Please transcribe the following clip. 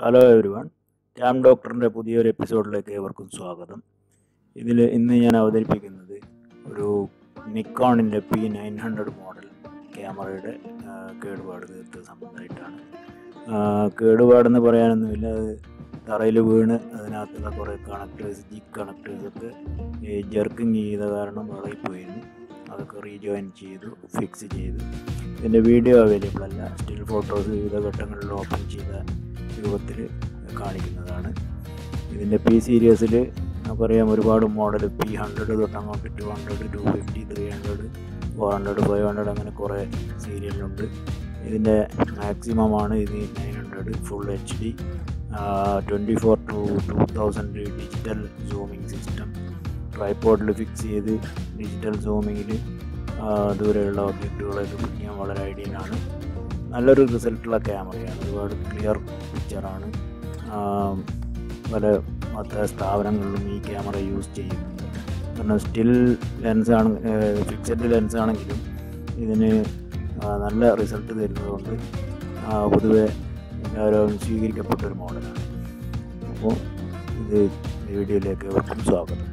Hello everyone, cam ഡോക്ടറിൻ്റെ പുതിയൊരു എപ്പിസോഡിലേക്ക് ഏവർക്കും സ്വാഗതം. ഇന്ന് ഞാൻ അവതരിപ്പിക്കുന്നത് ഒരു നിക്കോണിൻ്റെ P900 മോഡൽ ക്യാമറയുടെ കേടുപാട് തീർത്ത സംബന്ധമായിട്ടാണ്. കേടുപാടെന്ന് പറയാനൊന്നുമില്ല, അത് തറയിൽ വീണ് അതിനകത്തുള്ള കുറേ കണക്ടേഴ്സ്, ജിഗ് കണക്ടേഴ്സൊക്കെ ജെർക്കിങ് ചെയ്ത കാരണം വളയിപ്പോയിരുന്നു. അതൊക്കെ റീജോയിൻ ചെയ്തു, ഫിക്സ് ചെയ്തു. ഇതിൻ്റെ വീഡിയോ അവൈലബിൾ അല്ല, സ്റ്റിൽ ഫോട്ടോസ് വിവിധ ഘട്ടങ്ങളിൽ ഓപ്പൺ ചെയ്ത രൂപത്തിൽ കാണിക്കുന്നതാണ്. ഇതിൻ്റെ P സീരീസിൽ നമുക്കറിയാം ഒരുപാട് മോഡൽ P100 തൊട്ടങ്ങോട്ട് 200, 250, 300, 400, 500 അങ്ങനെ കുറേ സീരിയലുണ്ട്. ഇതിൻ്റെ മാക്സിമമാണ് ഇത് 900 full HD 24 to 2000 digital zooming system. ട്രൈപോഡിൽ ഫിക്സ് ചെയ്ത് ഡിജിറ്റൽ സൂമിങ്ങിൽ ദൂരെയുള്ള ഒബ്ജക്റ്റുകളൊക്കെ പിടിക്കാൻ വളരെ ഐഡിയലാണ്. നല്ലൊരു റിസൾട്ടുള്ള ക്യാമറയാണ്, ഒരുപാട് ക്ലിയർ പിക്ചറാണ്. പല മറ്റ് സ്ഥാപനങ്ങളിലും ഈ ക്യാമറ യൂസ് ചെയ്യുന്നുണ്ട്. കാരണം സ്റ്റിൽ ലെൻസാണ്, ഫിക്സഡ് ലെൻസാണെങ്കിലും ഇതിന് നല്ല റിസൾട്ട് തരുന്നതുകൊണ്ട് പൊതുവെ എല്ലാവരും സ്വീകരിക്കപ്പെട്ടൊരു മോഡലാണ്. അപ്പോൾ ഇത് വീഡിയോയിലേക്ക് ഏവർക്കും സ്വാഗതം.